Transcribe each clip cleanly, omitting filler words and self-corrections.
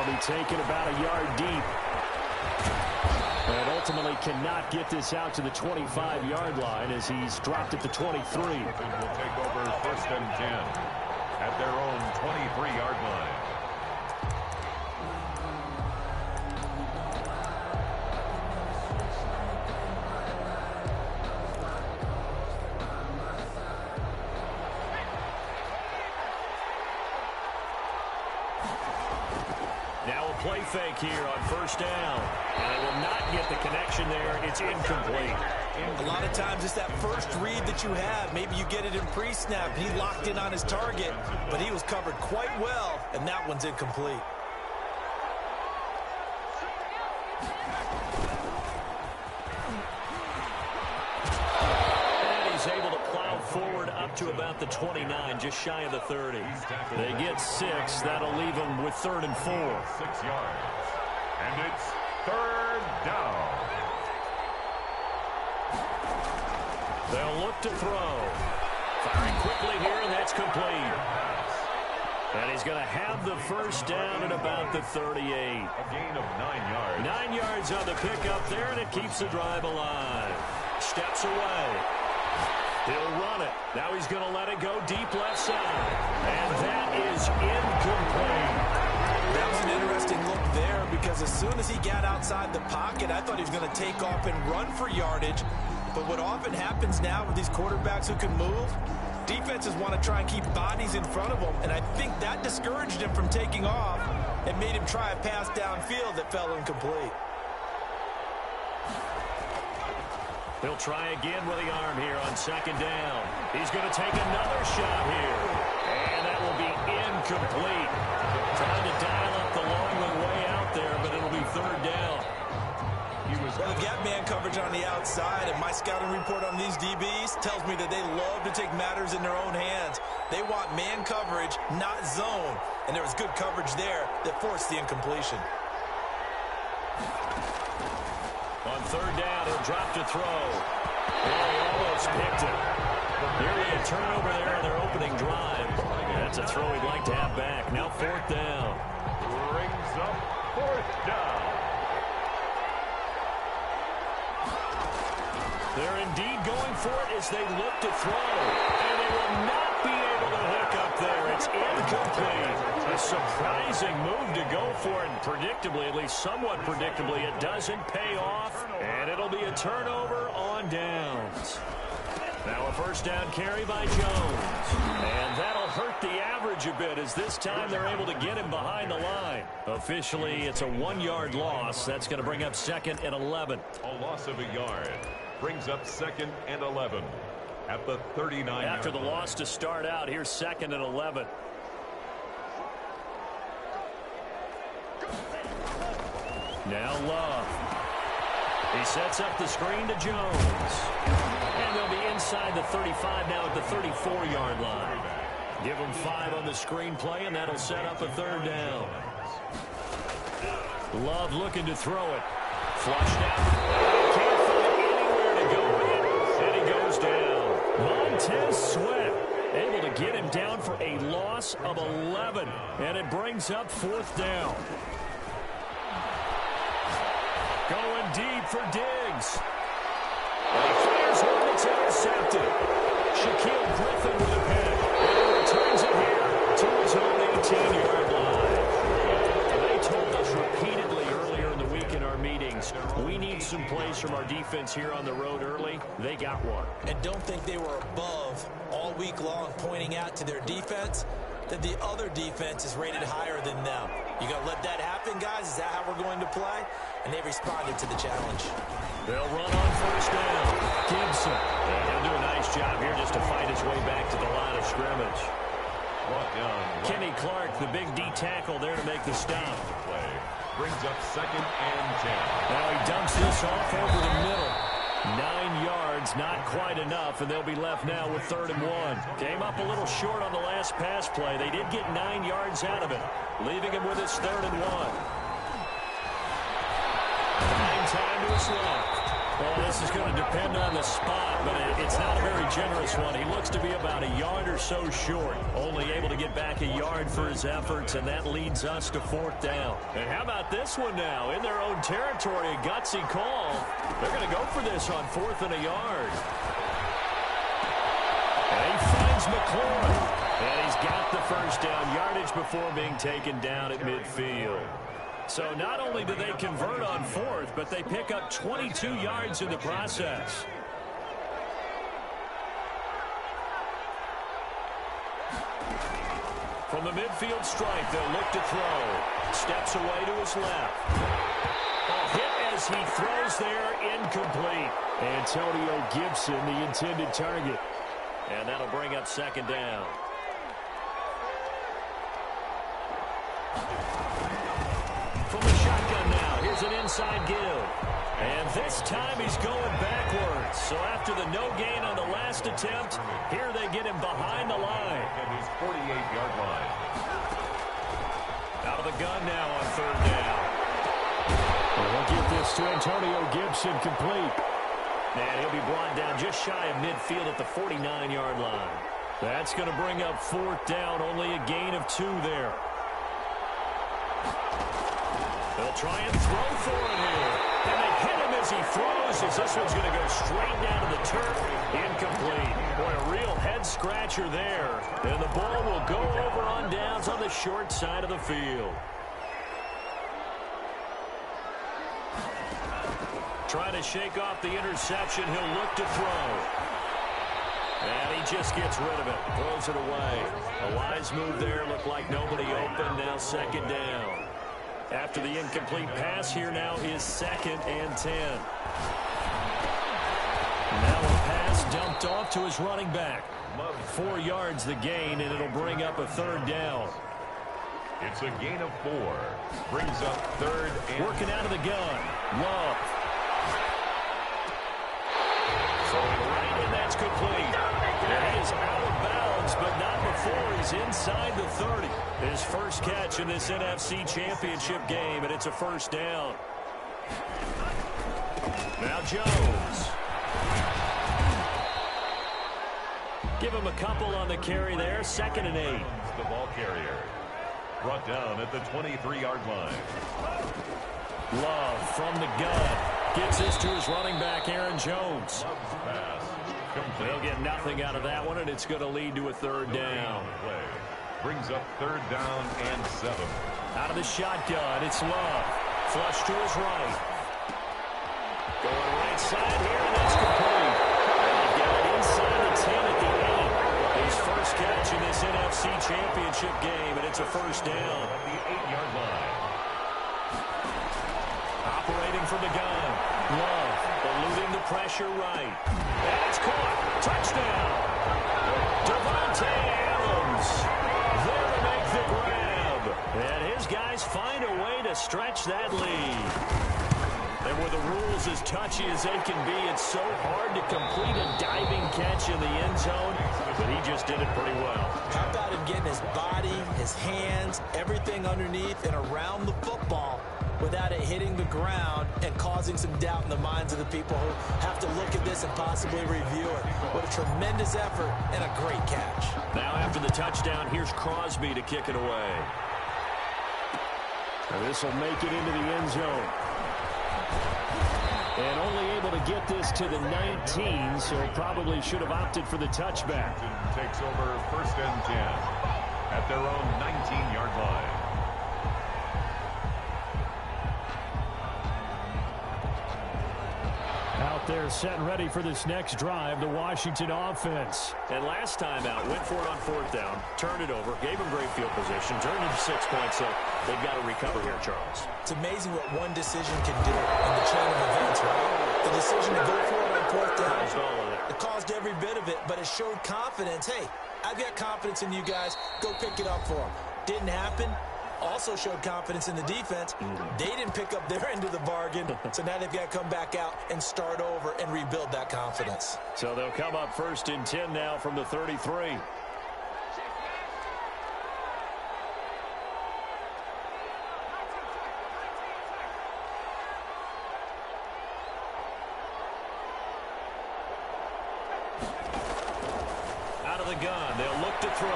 They'll be taken about a yard deep. And ultimately cannot get this out to the 25-yard line as he's dropped at the 23. Will take over 1st and 10 at their own 23-yard line. Play fake here on 1st down. And it will not get the connection there. It's incomplete. A lot of times it's that first read that you have. Maybe you get it in pre-snap. He locked in on his target, but he was covered quite well, and that one's incomplete. And he's able to plow forward up to about the 29, just shy of the 30. They get 6. That'll leave them with 3rd and 4. 6 yards. And it's 3rd down. They'll look to throw. Firing quickly here, and that's complete. And he's going to have the 1st down at about the 38. A gain of 9 yards. 9 yards on the pickup there, and it keeps the drive alive. Steps away. He'll run it. Now he's going to let it go deep left side. And that is incomplete. That was an interesting look there because as soon as he got outside the pocket, I thought he was going to take off and run for yardage. But what often happens now with these quarterbacks who can move, defenses want to try and keep bodies in front of them. And I think that discouraged him from taking off and made him try a pass downfield that fell incomplete. He'll try again with the arm here on 2nd down. He's going to take another shot here. And that will be incomplete. Trying to dial up the long way out there, but it'll be 3rd down. Well, they've got man coverage on the outside, and my scouting report on these DBs tells me that they love to take matters in their own hands. They want man coverage, not zone. And there was good coverage there that forced the incompletion. On 3rd down, he'll drop to throw. Oh, he almost picked it. Nearly a turnover there on their opening drive. That's a throw he'd like to have back. Now 4th down. Brings up 4th down. They're indeed going for it as they look to throw. And they will not be able to hook up there. It's incomplete. A surprising move to go for it. And predictably, at least somewhat predictably, it doesn't pay off. And it'll be a turnover on downs. Now a 1st down carry by Jones. And that'll hurt the average a bit as this time they're able to get him behind the line. Officially, it's a 1-yard loss. That's going to bring up 2nd and 11. A loss of a yard. Brings up 2nd and 11 at the 39. After the loss to start out, here's 2nd and 11. Now Love. He sets up the screen to Jones. And they'll be inside the 35 now at the 34-yard line. Give them 5 on the screen play, and that'll set up a 3rd down. Love looking to throw it. Flushed out. Can't find anywhere to go with it. And he goes down. Montez Sweat able to get him down for a loss of 11. And it brings up 4th down. Going deep for Diggs. And he fires one that's intercepted. Shaquille Griffin with a pick. And he returns it here to his own 18-yard line. They told us repeatedly earlier in the week in our meetings, we need some plays from our defense here on the road early. They got one. And don't think they were above all week long pointing out to their defense that the other defense is rated higher than them. You going to let that happen, guys? Is that how we're going to play? And they responded to the challenge. They'll run on 1st down. Gibson. And he'll do a nice job here just to fight his way back to the line of scrimmage. Kenny Clark, the big D tackle there to make the stop. Play brings up 2nd and 10. Now he dumps this off over the middle. 9 yards, not quite enough, and they'll be left now with 3rd and 1. Came up a little short on the last pass play. They did get 9 yards out of it, leaving him with his 3rd and 1. 9 time to his left. Well, this is going to depend on the spot, but it's not a very generous one. He looks to be about a yard or so short, only able to get back a yard for his efforts, and that leads us to 4th down. And how about this one now? In their own territory, a gutsy call. They're going to go for this on 4th and a yard. And he finds McLaurin, and he's got the first down yardage before being taken down at midfield. So not only do they convert on 4th, but they pick up 22 yards in the process. From the midfield stripe, they'll look to throw. Steps away to his left. A hit as he throws there, incomplete. Antonio Gibson, the intended target. And that'll bring up 2nd down. From the shotgun now, here's an inside give. And this time he's going backwards. So after the no gain on the last attempt, here they get him behind the line. At his 48-yard line. Out of the gun now on 3rd down. And we'll get this to Antonio Gibson complete. And he'll be brought down just shy of midfield at the 49-yard line. That's going to bring up 4th down, only a gain of 2 there. They'll try and throw for it here. And they hit him as he throws, as this one's going to go straight down to the turf. Incomplete. Boy, a real head-scratcher there. And the ball will go over on downs on the short side of the field. Trying to shake off the interception. He'll look to throw. And he just gets rid of it. Throws it away. A wise move there. Looked like nobody open. Now 2nd down. After the incomplete pass, here now is 2nd and 10. Now a pass dumped off to his running back. 4 yards the gain, and it'll bring up a 3rd down. It's a gain of 4. Brings up 3rd and... Working out of the gun. Love. Right, and that's complete. And he is out of bounds, but not before he's inside the 30. His first catch in this NFC Championship game, and it's a 1st down. Now Jones. Give him a couple on the carry there. 2nd and 8. The ball carrier. Brought down at the 23-yard line. Love from the gun. Gets this to his running back, Aaron Jones. Pass. They'll get nothing out of that one, and it's going to lead to a 3rd down. Play. Brings up 3rd down and 7. Out of the shotgun, it's Love. Flush to his right. Going right side here, and that's complete. And he got it inside the 10 at the 8. His first catch in this NFC Championship game, and it's a 1st down. At the 8-yard line. Operating from the gun. Love eluding the pressure right. And it's caught. Touchdown. Devontae Adams there to make the grab. And his guys find a way to stretch that lead. And with the rules as touchy as they can be, it's so hard to complete a diving catch in the end zone, but he just did it pretty well. How about him getting his body, his hands, everything underneath and around the football without it hitting the ground and causing some doubt in the minds of the people who have to look at this and possibly review it. What a tremendous effort and a great catch. Now after the touchdown, here's Crosby to kick it away. And this will make it into the end zone. And only able to get this to the 19, so probably should have opted for the touchback. Takes over 1st and 10 at their own 19-yard line. Out there set and ready for this next drive, the Washington offense. And last time out, went for it on 4th down, turned it over, gave him great field position, turned it to 6 points, so they've got to recover here, Charles. It's amazing what one decision can do in the chain of events, right? The decision to go for it on 4th down, it caused every bit of it, but it showed confidence. Hey, I've got confidence in you guys. Go pick it up for them. Didn't happen. Also showed confidence in the defense. They didn't pick up their end of the bargain, so now they've got to come back out and start over and rebuild that confidence. So they'll come up 1st and 10 now from the 33. the gun. They'll look to throw.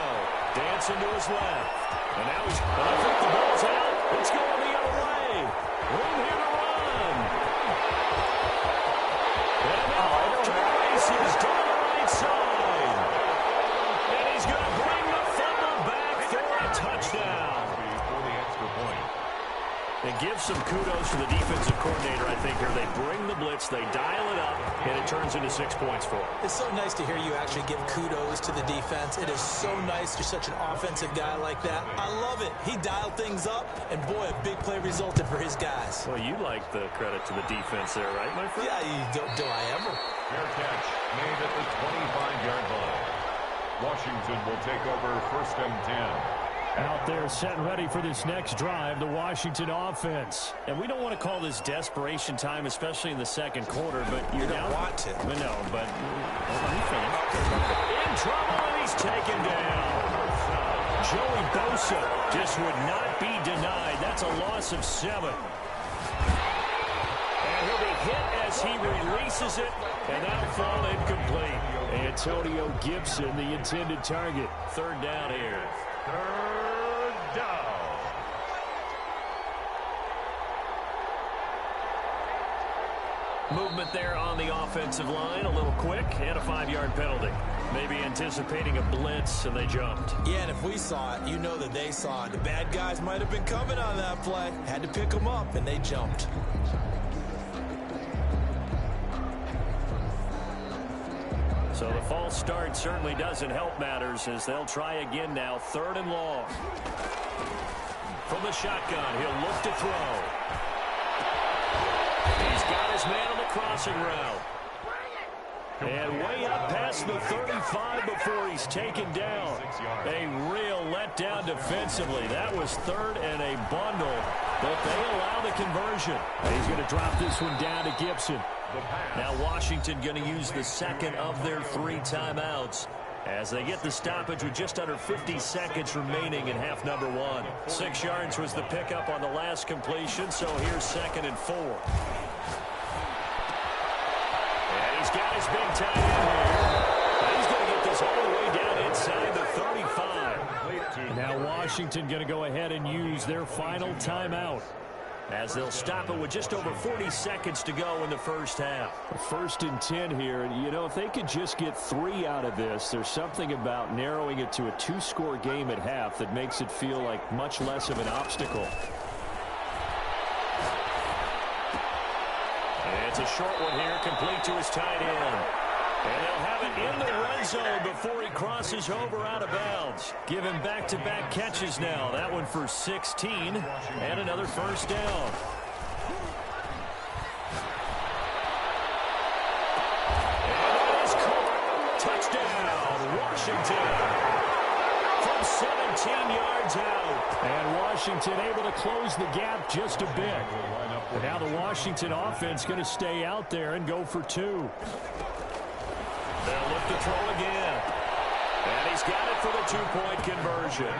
Dancing to his left. And now he's, I think the ball's out. It's going the other way. Room here to run. And now off to the races down the right side. And he's going to bring the fumble back for a touchdown. For the extra point. And give some kudos to the defensive coordinator, I think, here. They bring the blitz, they dial it up, and it turns into 6 points for them. It's so nice to hear you actually give kudos to the defense. It is so nice. You're such an offensive guy like that. I love it. He dialed things up, and boy, a big play resulted for his guys. Well, you like the credit to the defense there, right, my friend? Yeah, do I ever? Fair catch made at the 25-yard line. Washington will take over 1st and 10. Out there set and ready for this next drive, the Washington offense. And we don't want to call this desperation time, especially in the second quarter, but You don't want to. No, but let me finish. In trouble, and he's taken down. Joey Bosa just would not be denied. That's a loss of 7. And he'll be hit as he releases it, and that'll fall incomplete. Antonio Gibson, the intended target. 3rd down here. 3rd down. Movement there on the offensive line, a little quick, and a 5-yard penalty. Maybe anticipating a blitz, and they jumped. Yeah, and if we saw it, you know that they saw it. The bad guys might have been coming on that play. Had to pick them up, and they jumped. So the false start certainly doesn't help matters as they'll try again now. 3rd and long. From the shotgun, he'll look to throw. He's got his man on the crossing route. And way up past the 35 before he's taken down. A real letdown defensively. That was 3rd and a bundle, but they allow the conversion. He's going to drop this one down to Gibson. Now Washington going to use the second of their 3 timeouts as they get the stoppage with just under 50 seconds remaining in half number 1. 6 yards was the pickup on the last completion, so here's 2nd and 4. And he's got his big tight end here. He's going to get this all the way down inside the 35. Now Washington going to go ahead and use their final timeout, as they'll stop it with just over 40 seconds to go in the first half. 1st and 10 here. And, you know, if they could just get 3 out of this, there's something about narrowing it to a 2-score game at half that makes it feel like much less of an obstacle. And it's a short one here, complete to his tight end. And they'll have it in the red zone before he crosses over out of bounds. Give him back-to-back catches now. That one for 16 and another 1st down. And that is caught. Touchdown, Washington. From 17 yards out. And Washington able to close the gap just a bit. But now the Washington offense going to stay out there and go for 2. They'll look to throw again. And he's got it for the 2-point conversion.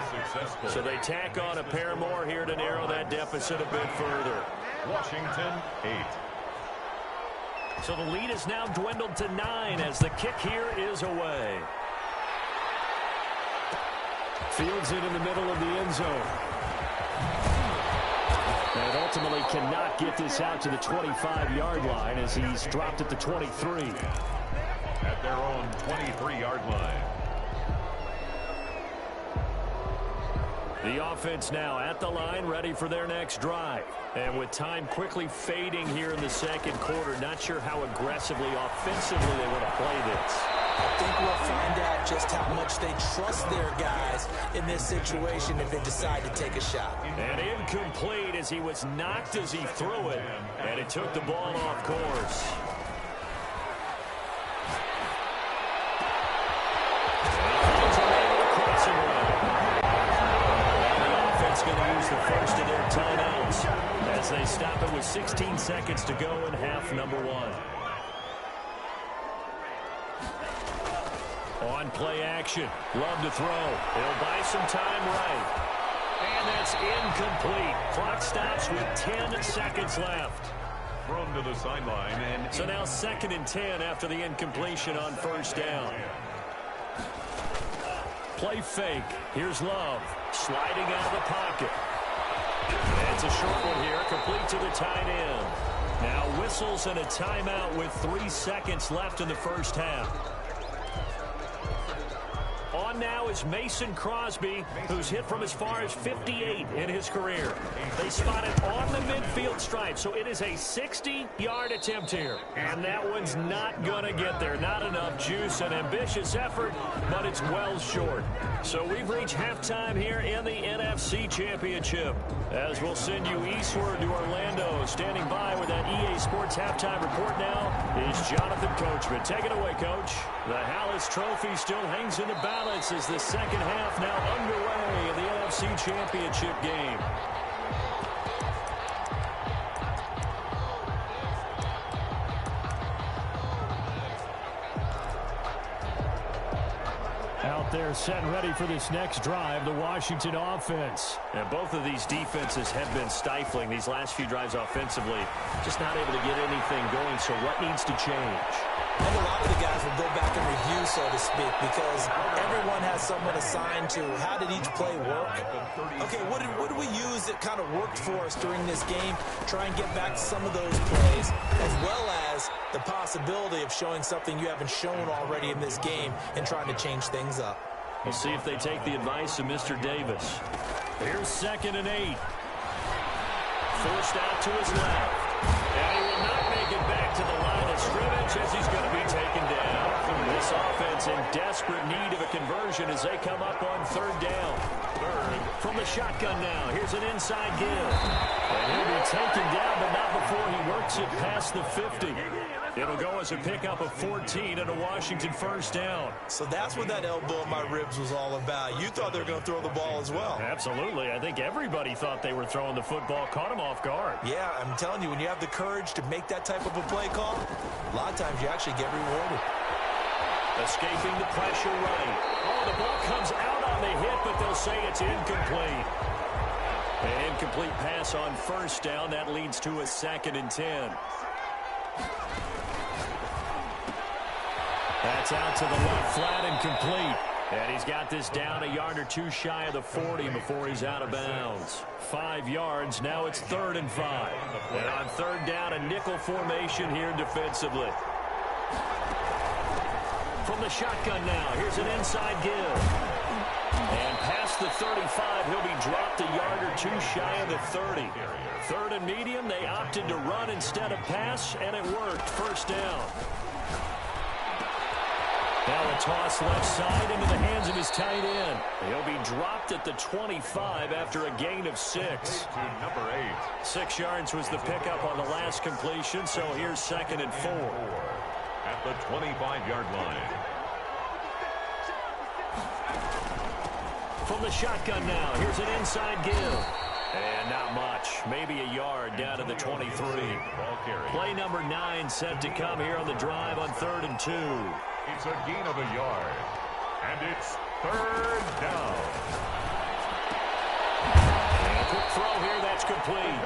So they tack on a pair more here to narrow that deficit a bit further. Washington 8. So the lead is now dwindled to 9 as the kick here is away. Fields it in the middle of the end zone. And ultimately cannot get this out to the 25-yard line as he's dropped at the 23. At their own 23-yard line. The offense now at the line, ready for their next drive. And with time quickly fading here in the second quarter, not sure how aggressively, offensively they want to play this. I think we'll find out just how much they trust their guys in this situation if they decide to take a shot. And incomplete as he was knocked as he threw it, and it took the ball off course. Going to use the first of their timeouts as they stop it with 16 seconds to go in half number 1. On play action, love to throw. He'll buy some time right. And that's incomplete. Clock stops with 10 seconds left. Thrown to the sideline. And so now 2nd and 10 after the incompletion on 1st down. play fake. Here's Love, sliding out of the pocket. It's a short one here, complete to the tight end. Now whistles and a timeout with 3 seconds left in the first half. On now is Mason Crosby, who's hit from as far as 58 in his career. They spot it on the midfield stripe, so it is a 60-yard attempt here. And that one's not going to get there. Not enough juice, an ambitious effort, but it's well short. So we've reached halftime here in the NFC Championship. As we'll send you eastward to Orlando. Standing by with that EA Sports halftime report now is Jonathan Coachman. Take it away, Coach. The Hallis Trophy still hangs in the balance as the second half now underway in the NFC Championship game. Out there set and ready for this next drive, the Washington offense. And both of these defenses have been stifling these last few drives offensively. Just not able to get anything going, so what needs to change? I think a lot of the guys will go back and review, so to speak, because everyone has someone assigned to how did each play work. Okay, what did we use that kind of worked for us during this game? Try and get back some of those plays, as well as the possibility of showing something you haven't shown already in this game and trying to change things up. We'll see if they take the advice of Mr. Davis. Here's 2nd and 8. Forced out to his left. And he will not make it back to the line of scrimmage as he's going to be taken down. This offense in desperate need of a conversion as they come up on 3rd down. From the shotgun now, here's an inside give. And he'll be taken down, but not before he works it past the 50. It'll go as a pickup of 14 and a Washington 1st down. So that's what that elbow in my ribs was all about. You thought they were going to throw the ball as well. Absolutely. I think everybody thought they were throwing the football, caught him off guard. Yeah, I'm telling you, when you have the courage to make that type of a play call, a lot of times you actually get rewarded. Escaping the pressure right. Oh, the ball comes out on the hit, but they'll say it's incomplete. An incomplete pass on 1st down. That leads to a 2nd and 10. That's out to the left, flat and complete. And he's got this down a yard or two shy of the 40 before he's out of bounds. 5 yards. Now it's 3rd and 5. And on 3rd down, a nickel formation here defensively. From the shotgun now, here's an inside give. And past the 35, he'll be dropped a yard or two shy of the 30. 3rd and medium, they opted to run instead of pass, and it worked. 1st down. Now a toss left side into the hands of his tight end. He'll be dropped at the 25 after a gain of 6. To number 8. 6 yards was the pickup on the last completion, so here's 2nd and 4. At the 25-yard line. From the shotgun now, here's an inside give. And not much, maybe a yard down to the 23. Ball carry. Play number 9 set to come here on the drive on 3rd and 2. It's a gain of a yard. And it's 3rd down. And a quick throw here, that's complete.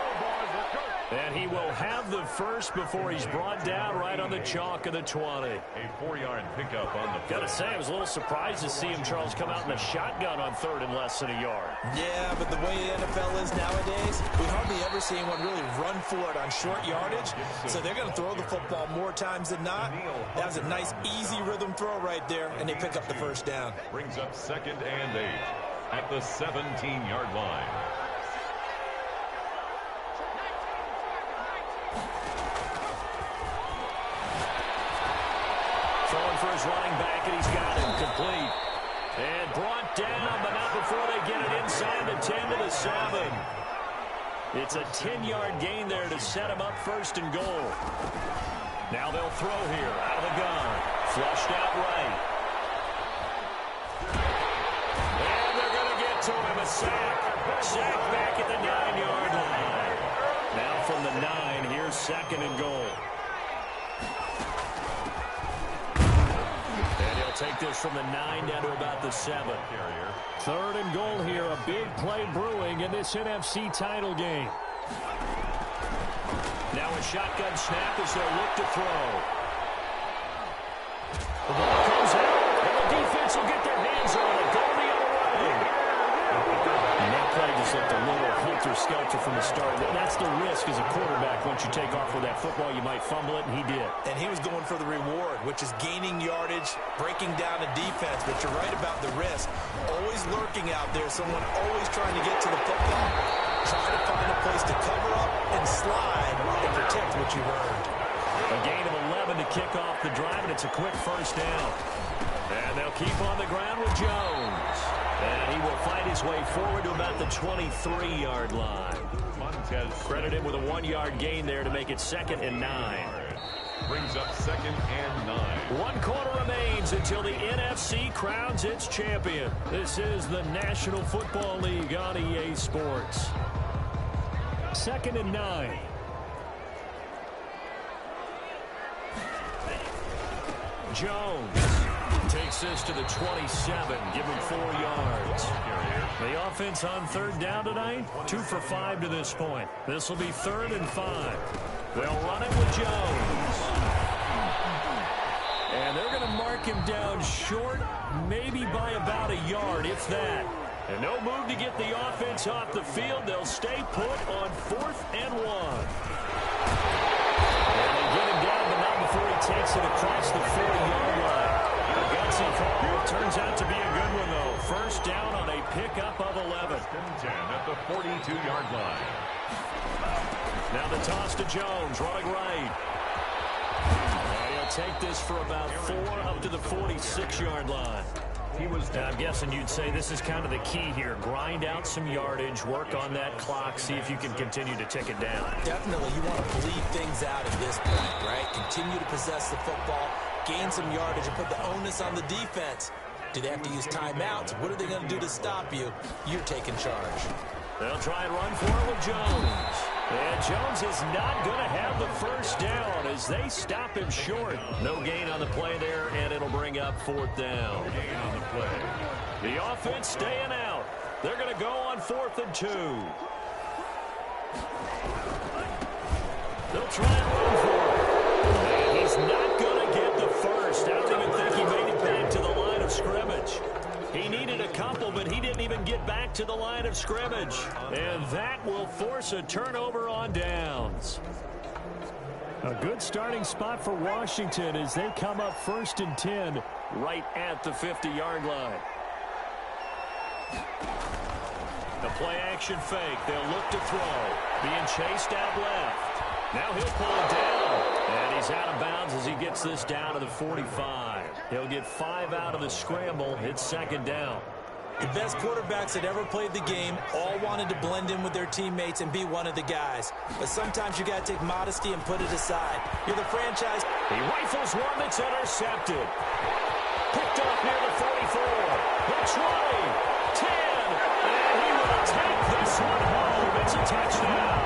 And he will have the first before he's brought down right on the chalk of the 20. A 4-yard pickup on the Got to say, I was a little surprised to see him, Charles, come out in a shotgun on 3rd and less than a yard. Yeah, but the way the NFL is nowadays, we hardly ever see anyone really run for it on short yardage. So they're going to throw the football more times than not. That was a nice, easy rhythm throw right there, and they pick up the 1st down. Brings up 2nd and 8 at the 17-yard line. Throwing for his running back, and he's got him complete. And brought down, but not before they get it inside the 10 to the 7. It's a 10-yard gain there to set him up 1st and goal. Now they'll throw here out of the gun. Flushed out right. And they're going to get to him. A sack. Sack back at the 9-yard line. Now from the 9, here's 2nd and goal. Take this from the 9 down to about the 7. 3rd and goal here. A big play brewing in this NFC title game. Now a shotgun snap as they'll look to throw. The ball comes out, and the defense will get their hands on it. Go to the helter-skelter from the start. That's the risk as a quarterback. Once you take off with that football, you might fumble it, and he did. And he was going for the reward, which is gaining yardage, breaking down a defense. But you're right about the risk. Always lurking out there, someone always trying to get to the football. Try to find a place to cover up and slide and protect what you've earned. A gain of 11 to kick off the drive, and it's a quick first down. And they'll keep on the ground with Jones. And he will fight his way forward to about the 23-yard line. Credit him with a 1-yard gain there to make it 2nd and 9. Brings up 2nd and 9. 1 quarter remains until the NFC crowns its champion. This is the National Football League on EA Sports. 2nd and 9. Jones takes this to the 27. Give him 4 yards. The offense on 3rd down tonight, 2 for 5 to this point. This will be 3rd and 5. They'll run it with Jones. And they're going to mark him down short, maybe by about a yard, if that. And no move to get the offense off the field. They'll stay put on 4th and 1. And they get him down, but not before he takes it across the 40-yard line. A gutsy call. Turns out to be a good one, though. First down on a pickup of 11. 10 at the 42-yard line. Now the toss to Jones, running right. And he'll take this for about 4 up to the 46-yard line. I'm guessing you'd say this is kind of the key here. Grind out some yardage, work on that clock, see if you can continue to tick it down. Definitely, you want to bleed things out at this point, right? Continue to possess the football, gain some yardage, and put the onus on the defense. Do they have to use timeouts? What are they going to do to stop you? You're taking charge. They'll try and run for it with Jones. And Jones is not going to have the first down as they stop him short. No gain on the play there, and it'll bring up 4th down. Gain on the play. The offense staying out. They're going to go on 4th and 2. They'll try and run for it. And he's not going to get the first. I don't even think he made it back to the line of scrimmage. He needed a couple, but he didn't even get back to the line of scrimmage. And that will force a turnover on downs. A good starting spot for Washington as they come up 1st and 10 right at the 50-yard line. The play-action fake. They'll look to throw. Being chased out left. Now he'll pull it down. And he's out of bounds as he gets this down to the 45. He'll get 5 out of the scramble. It's 2nd down. The best quarterbacks that ever played the game all wanted to blend in with their teammates and be one of the guys. But sometimes you got to take modesty and put it aside. You're the franchise. He rifles one that's intercepted. Picked up near the 44. The 20. 10. And he will take this one home. It's a touchdown.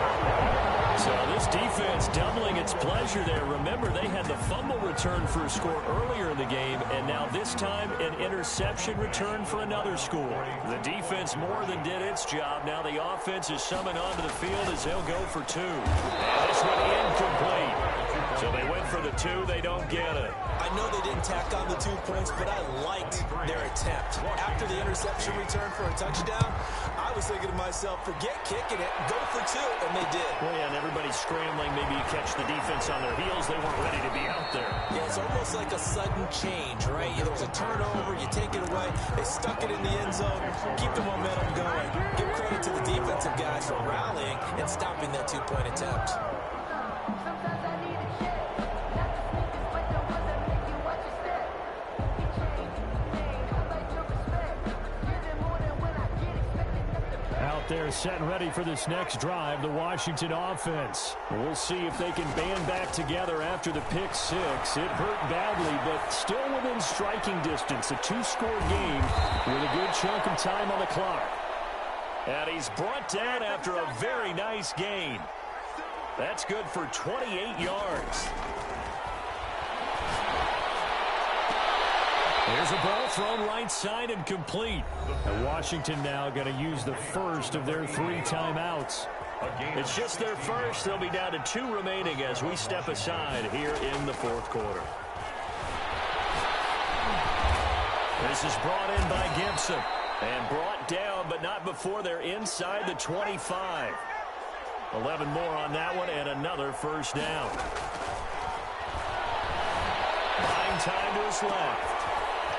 So this defense doubling its pleasure there. Remember, they had the fumble return for a score earlier in the game, and now this time an interception return for another score. The defense more than did its job. Now the offense is summoned onto the field as they'll go for 2. And this one incomplete. So they went for the 2. They don't get it. I know they didn't tack on the 2 points, but I liked their attempt. After the interception return for a touchdown, I was thinking to myself, forget kicking it, go for 2, and they did. Well, yeah, and everybody's scrambling. Maybe you catch the defense on their heels. They weren't ready to be out there. Yeah, it's almost like a sudden change, right? There was a turnover, you take it away, they stuck it in the end zone, keep the momentum going. Give credit to the defensive guys for rallying and stopping that 2-point attempt. They're set and ready for this next drive, the Washington offense. We'll see if they can band back together after the pick 6. It hurt badly, but still within striking distance. A 2-score game with a good chunk of time on the clock. And he's brought down after a very nice gain. That's good for 28 yards. There's a ball thrown right side and complete. And Washington now going to use the first of their 3 timeouts. It's just their first. They'll be down to 2 remaining as we step aside here in the 4th quarter. This is brought in by Gibson. And brought down, but not before they're inside the 25. 11 more on that one, and another first down. Buying time to his left.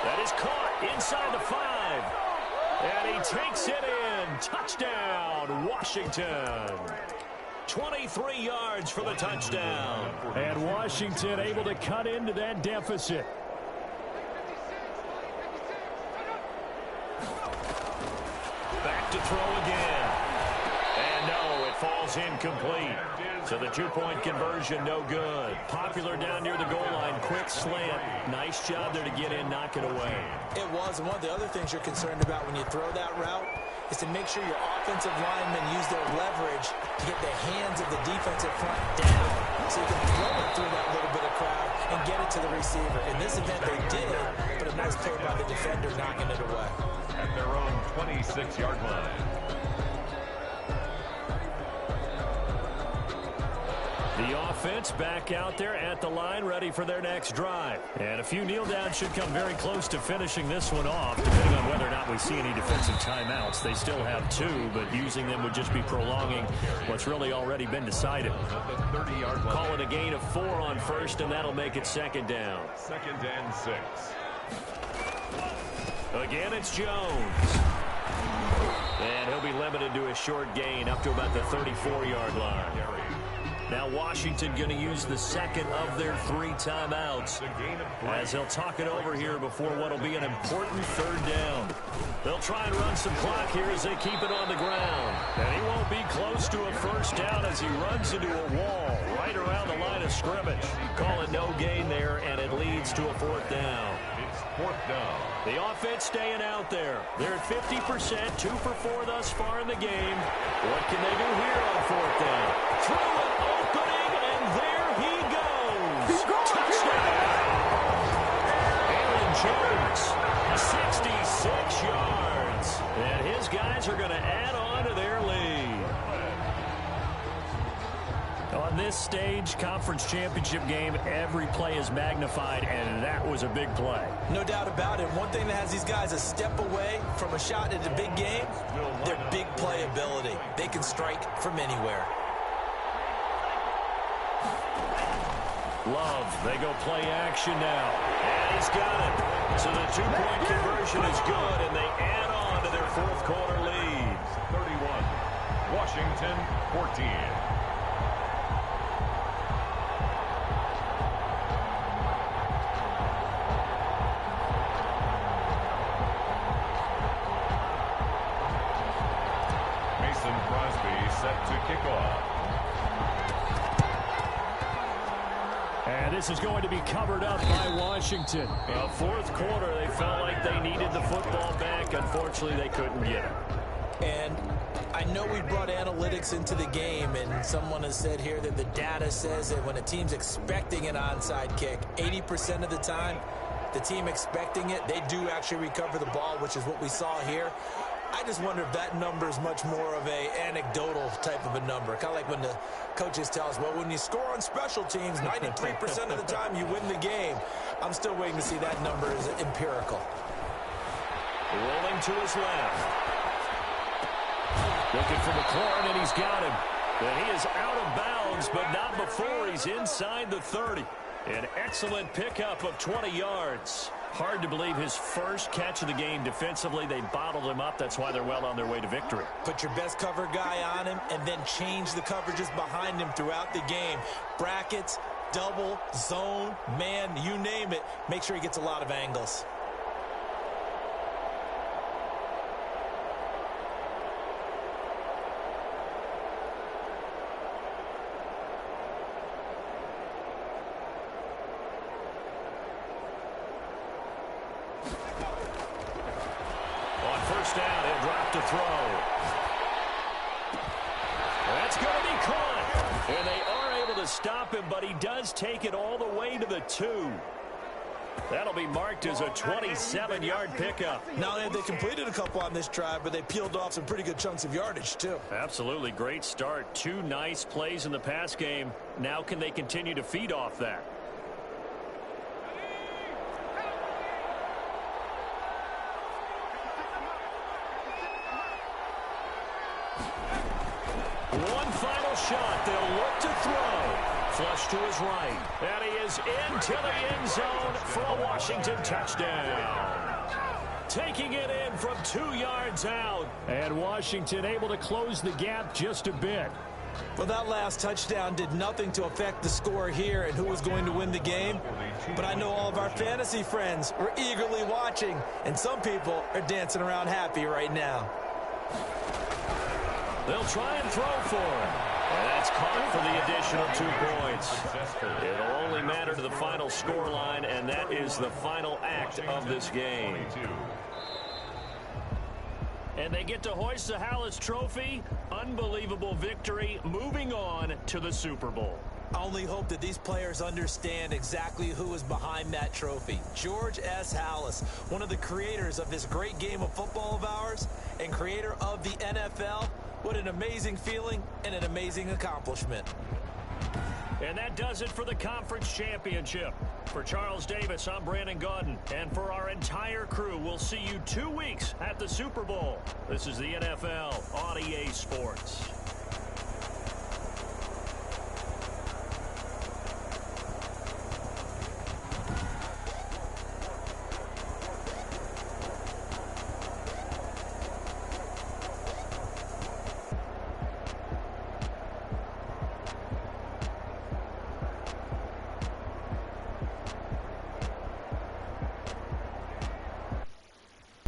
That is caught inside the 5. And he takes it in. Touchdown, Washington. 23 yards for the touchdown. And Washington able to cut into that deficit. Back to throw again. And no, it falls incomplete. So the two-point conversion, no good. Popular down near the goal line. Quick slant. Nice job there to get in, knock it away. It was. And one of the other things you're concerned about when you throw that route is to make sure your offensive linemen use their leverage to get the hands of the defensive front down so you can throw it through that little bit of crowd and get it to the receiver. In this event, they did, but a nice play by the defender knocking it away. At their own 26-yard line. The offense back out there at the line, ready for their next drive. And a few kneel downs should come very close to finishing this one off, depending on whether or not we see any defensive timeouts. They still have 2, but using them would just be prolonging what's really already been decided. Call it a gain of 4 on first, and that'll make it second down. 2nd and 6. Again, it's Jones. And he'll be limited to a short gain up to about the 34-yard line. Now Washington going to use the second of their 3 timeouts as they'll talk it over here before what will be an important third down. They'll try and run some clock here as they keep it on the ground. And he won't be close to a first down as he runs into a wall right around the line of scrimmage. Call it no gain there, and it leads to a 4th down. It's 4th down. The offense staying out there. They're at 50%, 2 for 4 thus far in the game. What can they do here on 4th down? Throw it, opening, and there he goes. Touchdown. Aaron Jones, 66 yards. And his guys are going to add on to their lead. On this stage, conference championship game, every play is magnified, and that was a big play. No doubt about it. One thing that has these guys a step away from a shot at a big game, their big play ability. They can strike from anywhere. Love, they go play action now. And he's got it. So the two-point conversion is good, and they add on to their 4th quarter lead. 31, Washington 14. Set to kick off. And this is going to be covered up by Washington. 4th quarter, they felt like they needed the football back. Unfortunately, they couldn't get it. And I know we brought analytics into the game, and someone has said here that the data says that when a team's expecting an onside kick, 80% of the time, the team expecting it, they do actually recover the ball, which is what we saw here. I just wonder if that number is much more of a anecdotal type of a number. Kind of like when the coaches tell us, well, when you score on special teams, 93% of the time you win the game. I'm still waiting to see that number is empirical. Rolling to his left. Looking for McLaurin, and he's got him. And he is out of bounds, but not before he's inside the 30. An excellent pickup of 20 yards. Hard to believe his first catch of the game defensively. They bottled him up. That's why they're well on their way to victory. Put your best cover guy on him and then change the coverages behind him throughout the game. Brackets, double, zone, man, you name it. Make sure he gets a lot of angles. Down, he'll drop to throw. That's going to be caught. And they are able to stop him, but he does take it all the way to the 2. That'll be marked as a 27-yard pickup. Not only have they completed a couple on this drive, but they peeled off some pretty good chunks of yardage, too. Absolutely. Great start. 2 nice plays in the pass game. Now can they continue to feed off that? One final shot. They'll look to throw. Flush to his right. And he is into the end zone for a Washington touchdown. Taking it in from 2 yards out. And Washington able to close the gap just a bit. Well, that last touchdown did nothing to affect the score here and who was going to win the game. But I know all of our fantasy friends were eagerly watching, and some people are dancing around happy right now. They'll try and throw for him. And that's caught for the additional 2 points. It'll only matter to the final scoreline, and that is the final act of this game. And they get to hoist the Hallis Trophy. Unbelievable victory, moving on to the Super Bowl. I only hope that these players understand exactly who is behind that trophy. George S. Hallis, one of the creators of this great game of football of ours and creator of the NFL. What an amazing feeling and an amazing accomplishment. And that does it for the conference championship. For Charles Davis, I'm Brandon Gaudin. And for our entire crew, we'll see you 2 weeks at the Super Bowl. This is the NFL on EA Sports.